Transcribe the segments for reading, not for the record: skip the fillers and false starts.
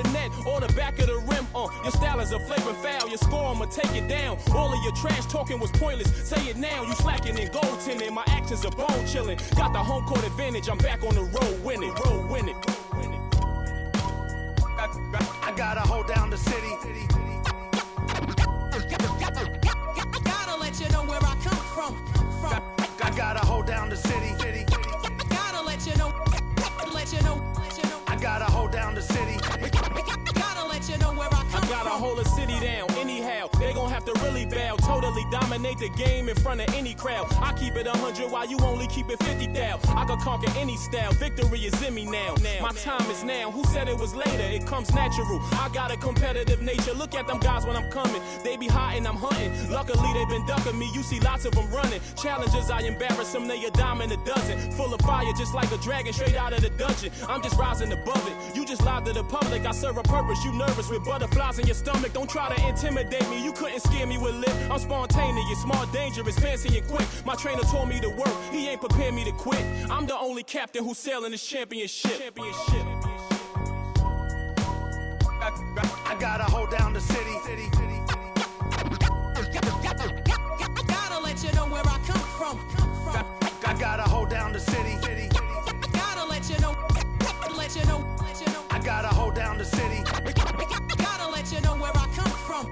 the net or the back of the rim. Your style is a flagrant foul. Your score, I'ma take it down. All of your trash talking was pointless. Say it now. You slacking in goaltending. My actions are bone chilling. Got the home court advantage. I'm back on the road winning. I gotta hold down the city. Gotta let you know where I come from. I gotta hold down the city. Gotta let you know. I gotta hold down the city. Gotta let you know where I come from. I gotta hold a city down anyhow. They gon' have to really bow. Totally dominate the game in front of any crowd. I keep it 100 while you only keep it 50 thou. I could conquer any style. Victory is in me now. My time is now. Who said it was later? It comes natural. I got a competitive nature. Look at them guys when I'm coming. They be hot and I'm hunting. Luckily they been ducking me. You see lots of them running. Challenges, I embarrass them. They a dime in a dozen. Full of fire just like a dragon straight out of the dungeon. I'm just rising above it. You just lied to the public. I serve a purpose. You nervous with butterflies in your stomach. Don't try to intimidate me. You couldn't scare me with lip. I'm spontaneous, smart, dangerous, fancy and quick. My trainer told me to work. He ain't prepared me to quit. I'm the only captain who's sailing this championship. I gotta hold down the city. Gotta let you know where I come from. I gotta hold down the city. Gotta let you know. I gotta hold down the city. Gotta let you know where I come from.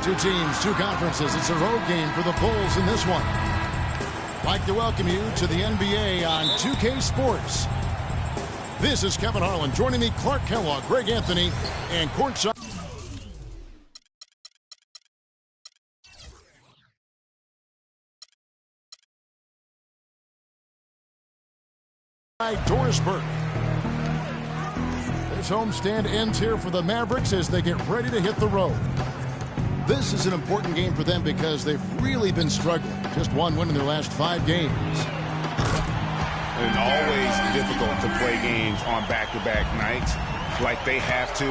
Two teams, two conferences. It's a road game for the Bulls in this one. Like to welcome you to the NBA on 2K Sports. This is Kevin Harlan. Joining me, Clark Kellogg, Greg Anthony, and courtside. Dorisburg. This homestand ends here for the Mavericks as they get ready to hit the road. This is an important game for them because they've really been struggling. Just one win in their last 5 games. And always difficult to play games on back-to-back nights like they have to,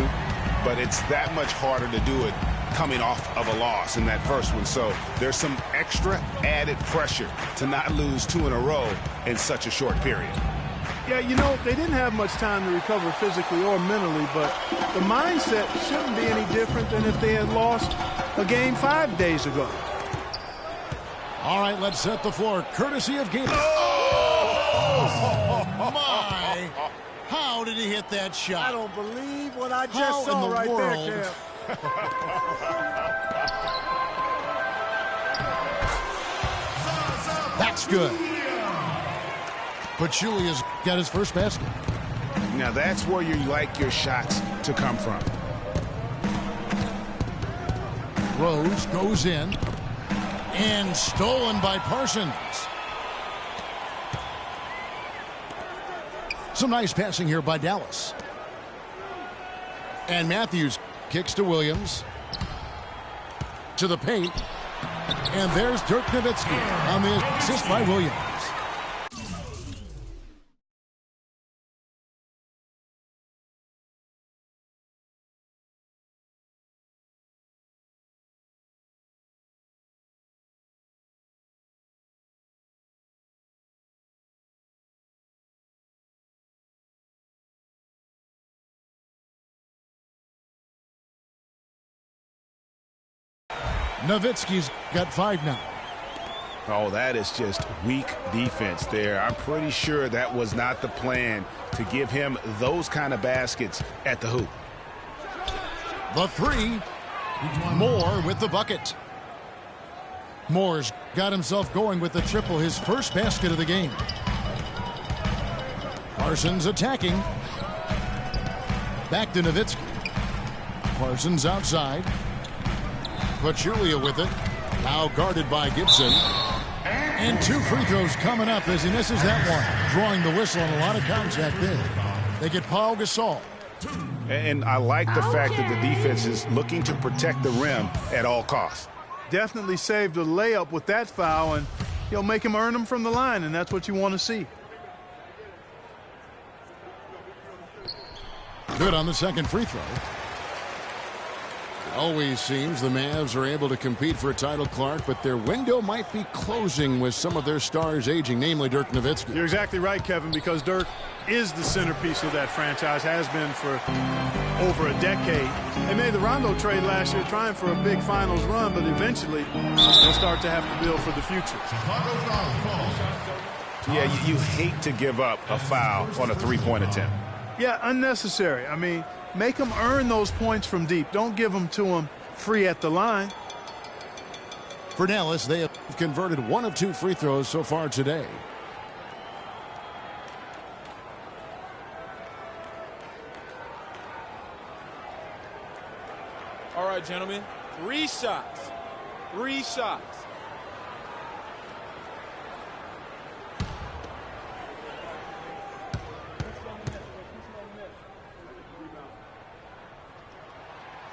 but it's that much harder to do it coming off of a loss in that first one. So there's some extra added pressure to not lose 2 in a row in such a short period. Yeah, you know, they didn't have much time to recover physically or mentally, but the mindset shouldn't be any different than if they had lost a game 5 days ago. All right, let's set the floor. Courtesy of Game. Oh, my. How did he hit that shot? I don't believe what I just saw right there, Cam. That's good. Pachulia's got his first basket. Now that's where you like your shots to come from. Rose goes in and stolen by Parsons. Some nice passing here by Dallas. And Matthews kicks to Williams. To the paint. And there's Dirk Nowitzki on the assist by Williams. Nowitzki's got 5 now. Oh, that is just weak defense there. I'm pretty sure that was not the plan to give him those kind of baskets at the hoop. The 3. Moore with the bucket. Moore's got himself going with the triple, his first basket of the game. Parsons attacking. Back to Nowitzki. Parsons outside. Pachulia with it. Now guarded by Gibson. And 2 free throws coming up as he misses that one. Drawing the whistle on a lot of contact there. They get Paul Gasol. And I like the fact that the defense is looking to protect the rim at all costs. Definitely saved a layup with that foul, and he'll make him earn them from the line, and that's what you want to see. Good on the second free throw. Always seems the Mavs are able to compete for a title, Clark, but their window might be closing with some of their stars aging, namely Dirk Nowitzki. You're exactly right, Kevin, because Dirk is the centerpiece of that franchise, has been for over a decade. They made the Rondo trade last year trying for a big finals run, but eventually they'll start to have to build for the future. Yeah, you hate to give up a foul on a three-point attempt. Yeah, unnecessary. I mean, make them earn those points from deep. Don't give them to them free at the line. For Dallas, they have converted 1 of 2 free throws so far today. All right, gentlemen. 3 shots. 3 shots.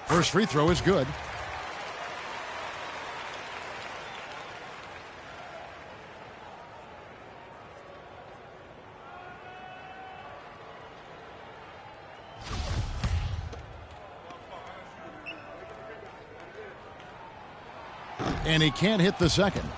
First free throw is good. And he can't hit the second.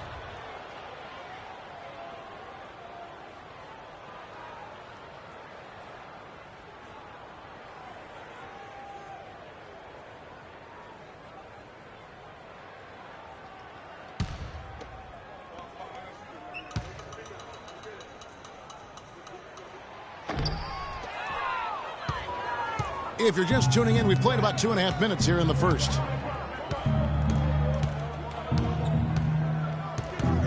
If you're just tuning in, we've played about 2.5 minutes here in the first.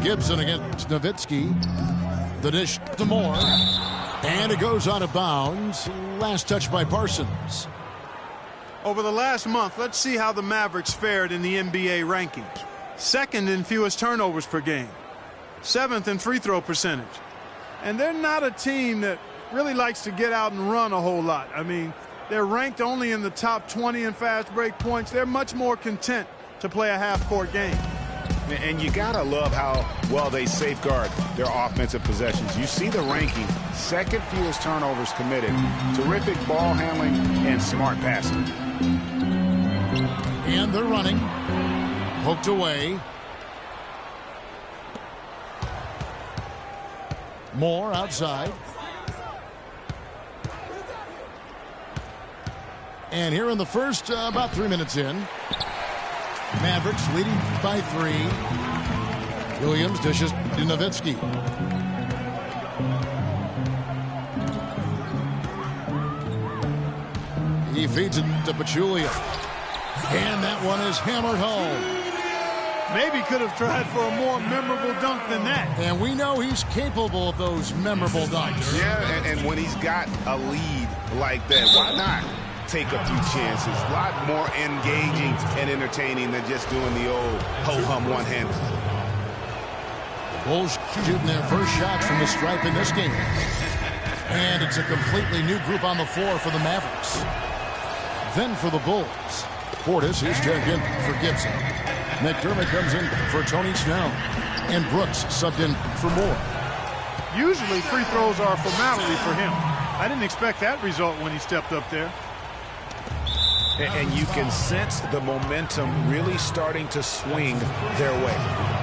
Gibson against Nowitzki. The dish to Moore. And it goes out of bounds. Last touch by Parsons. Over the last month, let's see how the Mavericks fared in the NBA rankings. 2nd in fewest turnovers per game. 7th in free throw percentage. And they're not a team that really likes to get out and run a whole lot. I mean, they're ranked only in the top 20 in fast break points. They're much more content to play a half-court game. And you got to love how well they safeguard their offensive possessions. You see the ranking, 2nd fewest turnovers committed, terrific ball handling, and smart passing. And they're running. Poked away. Moore outside. And here in the first, about 3 minutes in, Mavericks leading by 3. Williams dishes to Nowitzki. He feeds it to Pachulia. And that one is hammered home. Maybe could have tried for a more memorable dunk than that. And we know he's capable of those memorable dunks. Yeah, and when he's got a lead like that, why not take a few chances? A lot more engaging and entertaining than just doing the old ho-hum one-hander. The Bulls shooting their first shots from the stripe in this game. And it's a completely new group on the floor for the Mavericks. Then for the Bulls, Portis is checked in for Gibson. McDermott comes in for Tony Snell. And Brooks subbed in for Moore. Usually free throws are a formality for him. I didn't expect that result when he stepped up there. And you can sense the momentum really starting to swing their way.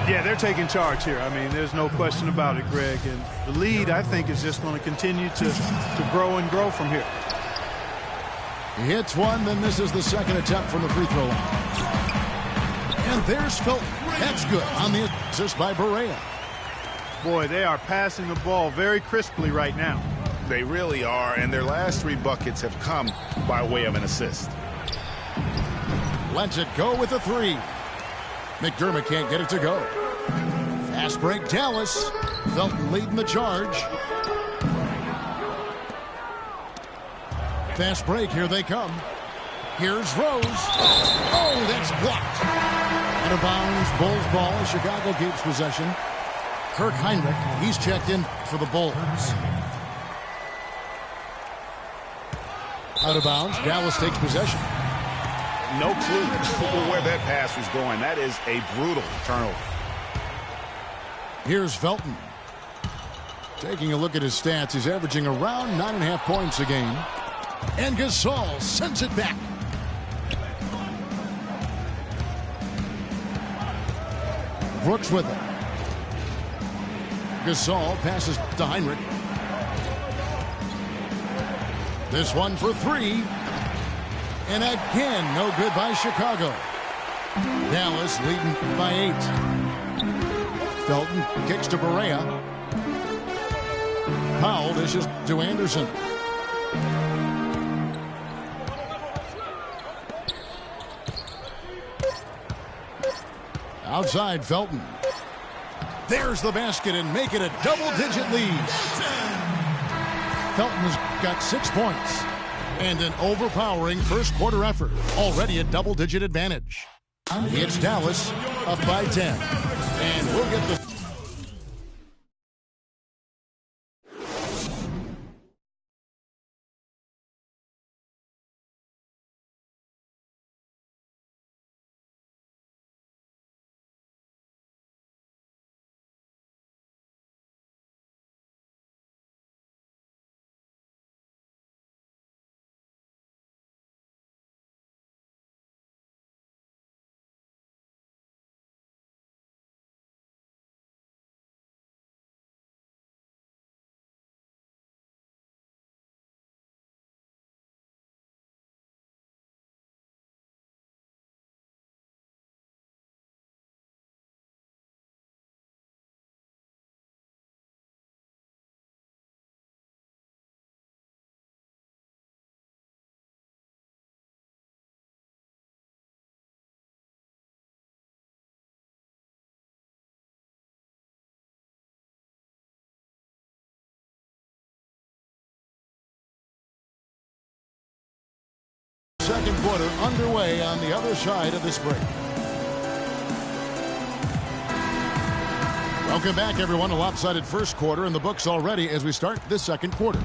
Yeah, they're taking charge here. I mean, there's no question about it, Greg. And the lead, I think, is just going to continue to grow and grow from here. He hits one, then this is the second attempt from the free throw line. And there's Felton. That's good on the assist by Barea. Boy, they are passing the ball very crisply right now. They really are, and their last 3 buckets have come by way of an assist. Lets it go with a 3. McDermott can't get it to go. Fast break Dallas. Felton leading the charge. Fast break, here they come. Here's Rose. Oh, that's blocked. Out of bounds, Bulls ball. Chicago keeps possession. Kirk Heinrich, he's checked in for the Bulls. Out of bounds, Dallas takes possession. No clue where that pass was going. That is a brutal turnover. Here's Felton. Taking a look at his stats, he's averaging around 9.5 points a game. And Gasol sends it back. Brooks with it. Gasol passes to Heinrich. This one for three. And again, no good by Chicago. Dallas leading by 8. Felton kicks to Barea. Powell dishes to Anderson. Outside Felton. There's the basket and make it a double-digit lead. Felton has got 6 points and an overpowering first quarter effort. Already a double-digit advantage. It's Dallas up by 10. And we'll get the second quarter underway on the other side of this break. Welcome back, everyone. A lopsided first quarter in the books already as we start this second quarter.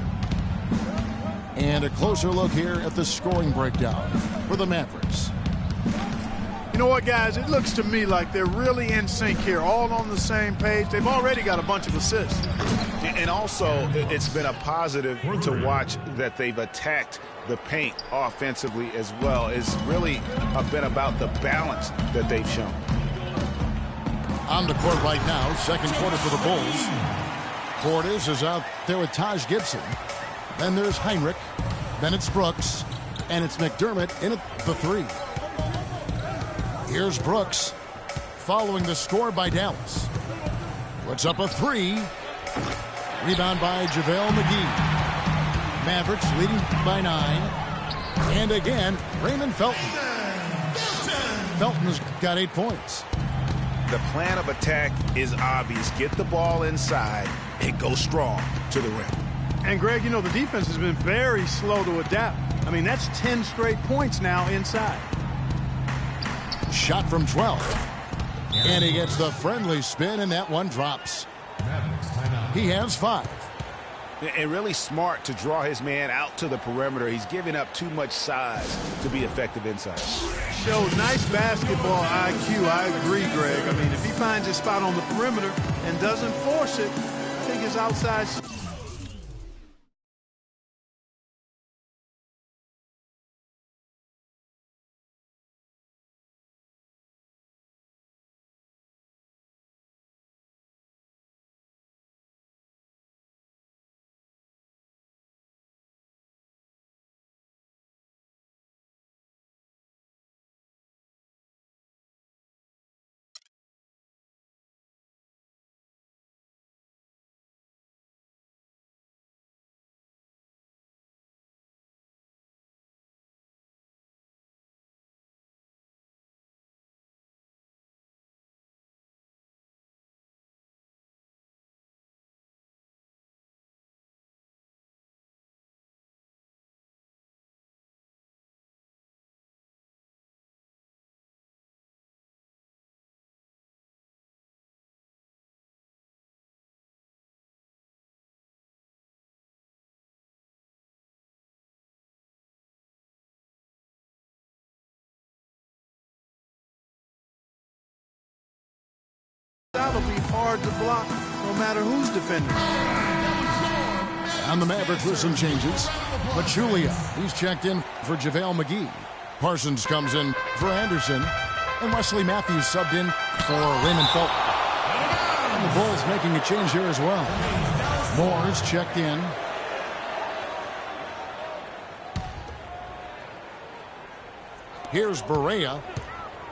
And a closer look here at the scoring breakdown for the Mavericks. You know what, guys? It looks to me like they're really in sync here, all on the same page. They've already got a bunch of assists. And also, it's been a positive to watch that they've attacked the paint offensively as well. It's really been about the balance that they've shown. On the court right now, second quarter for the Bulls. Portis is out there with Taj Gibson. Then there's Heinrich. Then it's Brooks. And it's McDermott in at the 3. Here's Brooks following the score by Dallas. Puts up a 3. Rebound by JaVale McGee. Mavericks leading by 9. And again, Raymond Felton. Felton's got 8 points. The plan of attack is obvious. Get the ball inside and go strong to the rim. And, Greg, you know, the defense has been very slow to adapt. I mean, that's 10 straight points now inside. Shot from 12. And he gets the friendly spin, and that one drops. He has 5. And really smart to draw his man out to the perimeter. He's giving up too much size to be effective inside. Showed nice basketball IQ. I agree, Greg. I mean, if he finds his spot on the perimeter and doesn't force it, I think his outside... That'll be hard to block no matter who's defending. On the Mavericks with some changes. Pachulia, he's checked in for JaVale McGee. Parsons comes in for Anderson. And Wesley Matthews subbed in for Raymond Felton. And the Bulls making a change here as well. Moore's checked in. Here's Barea.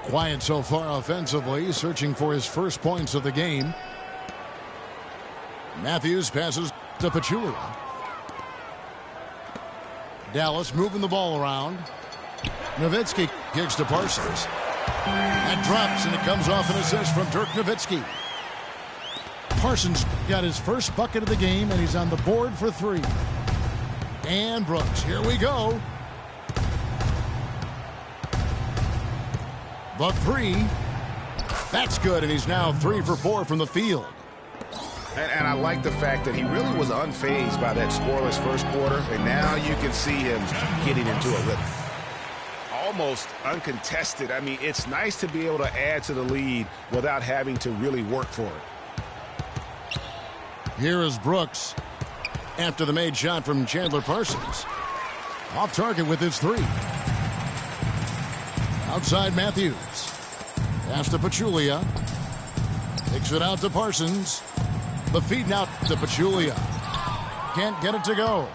Quiet so far offensively, searching for his first points of the game. Matthews passes to Pachulia. Dallas moving the ball around. Nowitzki kicks to Parsons. That drops, and it comes off an assist from Dirk Nowitzki. Parsons got his first bucket of the game, and he's on the board for 3. And Brooks, here we go. The 3. That's good, and he's now 3 for 4 from the field. And I like the fact that he really was unfazed by that scoreless first quarter, and now you can see him getting into a rhythm. Almost uncontested. I mean, it's nice to be able to add to the lead without having to really work for it. Here is Brooks after the made shot from Chandler Parsons. Off target with his 3. Outside Matthews. Pass to Pachulia. Takes it out to Parsons. The feed now to Pachulia. Can't get it to go.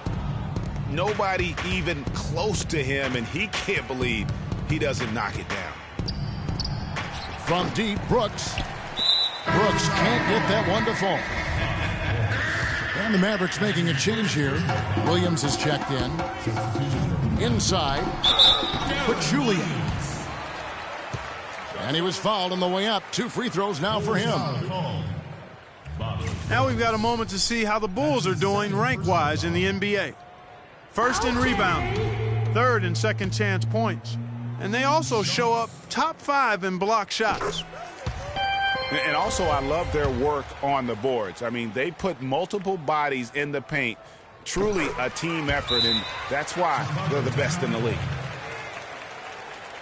Nobody even close to him, and he can't believe he doesn't knock it down. From deep, Brooks. Brooks can't get that one to fall. And the Mavericks making a change here. Williams is checked in. Inside, Pachulia. And he was fouled on the way up. 2 free throws now for him. Now we've got a moment to see how the Bulls are doing rank-wise in the NBA. First in rebounding, 3rd in second chance points. And they also show up top 5 in block shots. And also, I love their work on the boards. I mean, they put multiple bodies in the paint. Truly a team effort, and that's why they're the best in the league.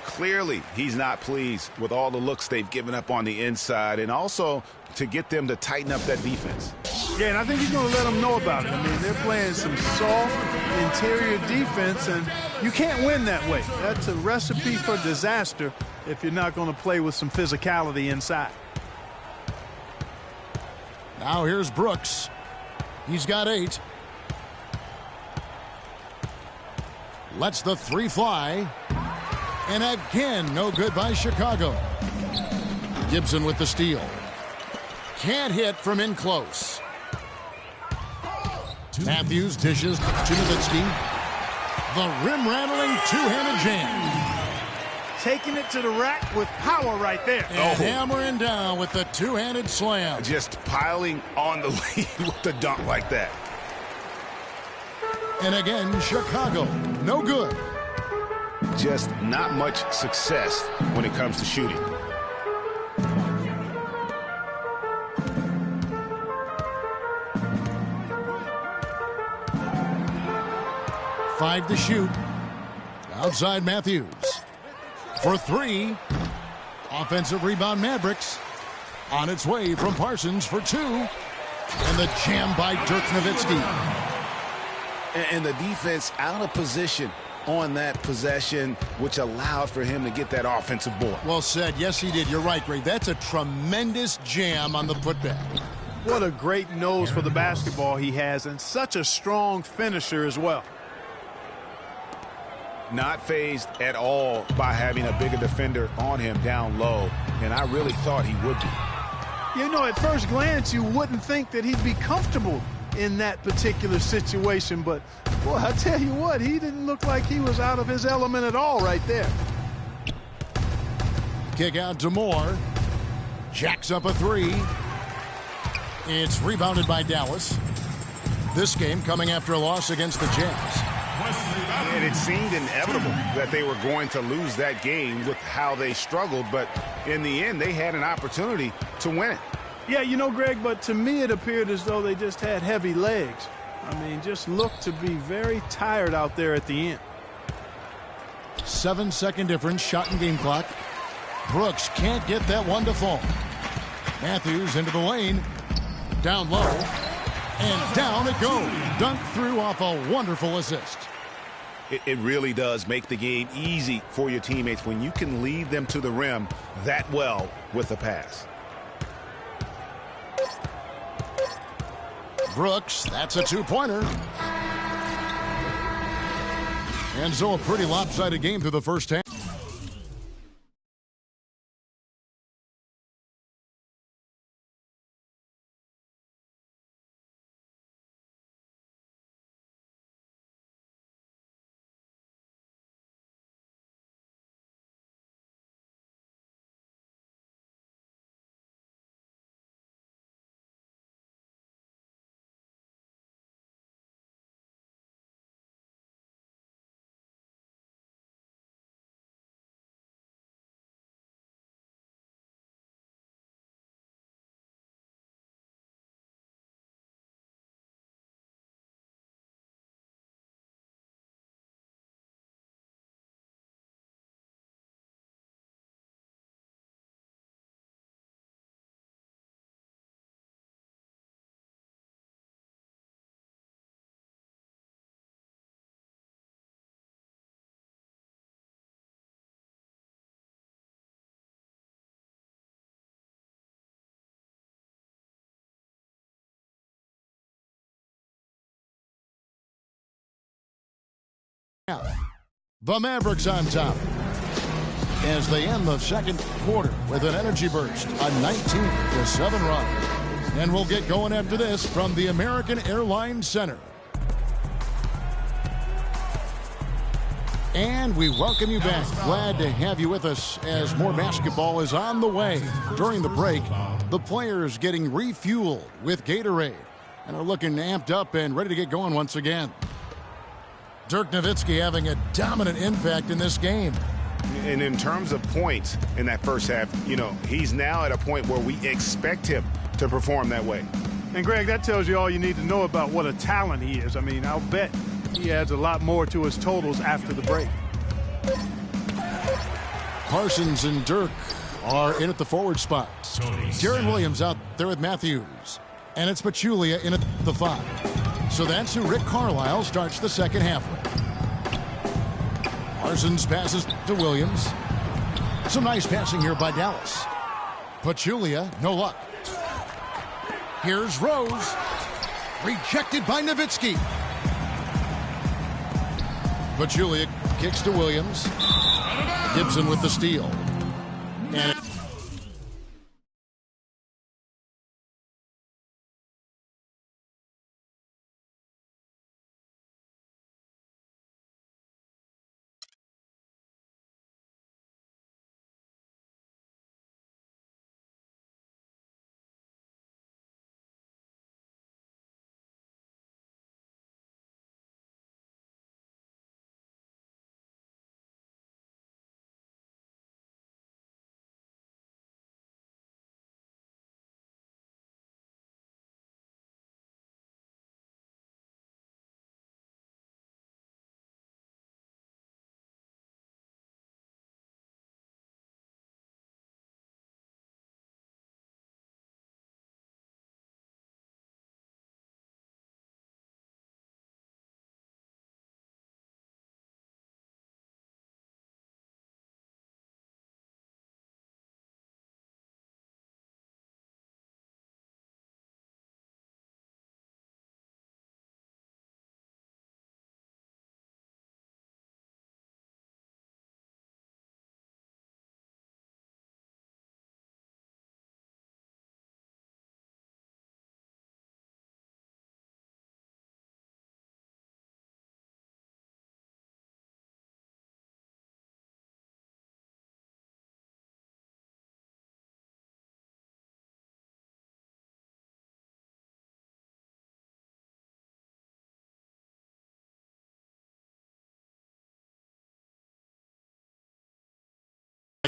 Clearly, he's not pleased with all the looks they've given up on the inside, and also to get them to tighten up that defense. Yeah, and I think he's going to let them know about it. I mean, they're playing some soft interior defense, and you can't win that way. That's a recipe for disaster if you're not going to play with some physicality inside. Now here's Brooks. He's got 8. Lets the 3 fly. And again, no good by Chicago. Gibson with the steal. Can't hit from in close. Matthews dishes to Nowitzki. The rim-rattling two-handed jam. Taking it to the rack with power right there. And hammering down with the two-handed slam. Just piling on the lead with the dunk like that. And again, Chicago, no good. Just not much success when it comes to shooting. Five to shoot. Outside Matthews. For 3. Offensive rebound Mavericks. On its way from Parsons for 2. And the jam by Dirk Nowitzki. And the defense out of position on that possession, which allowed for him to get that offensive board. Well said. Yes, he did. You're right, Greg. That's a tremendous jam on the putback. What a great nose for the basketball he has, and such a strong finisher as well. Not fazed at all by having a bigger defender on him down low, and I really thought he would be. You know, at first glance, you wouldn't think that he'd be comfortable in that particular situation, but boy, I tell you what, he didn't look like he was out of his element at all right there. Kick out to Moore. Jacks up a 3. It's rebounded by Dallas. This game coming after a loss against the Jazz. And it seemed inevitable that they were going to lose that game with how they struggled, but in the end, they had an opportunity to win it. Yeah, you know, Greg, but to me it appeared as though they just had heavy legs. I mean, just looked to be very tired out there at the end. 7-second difference, shot and game clock. Brooks can't get that one to fall. Matthews into the lane. Down low. And down it goes. Dunked through off a wonderful assist. It really does make the game easy for your teammates when you can lead them to the rim that well with a pass. Brooks, that's a two-pointer. And so a pretty lopsided game through the first half. The Mavericks on top as they end the second quarter with an energy burst, a 19-7 run. And we'll get going after this from the American Airlines Center. And we welcome you back. Glad to have you with us as more basketball is on the way. During the break, the players getting refueled with Gatorade and are looking amped up and ready to get going once again. Dirk Nowitzki having a dominant impact in this game. And in terms of points in that first half, you know, he's now at a point where we expect him to perform that way. And, Greg, that tells you all you need to know about what a talent he is. I mean, I'll bet he adds a lot more to his totals after the break. Parsons and Dirk are in at the forward spot. Darren Williams out there with Matthews. And it's Pachulia in at the 5. So that's who Rick Carlisle starts the second half with. Parsons passes to Williams. Some nice passing here by Dallas. Pachulia, no luck. Here's Rose. Rejected by Nowitzki. Pachulia kicks to Williams. Gibson with the steal. And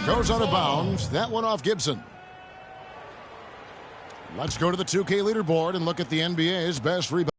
goes out of bounds. That one off Gibson. Let's go to the 2K leaderboard and look at the NBA's best rebound.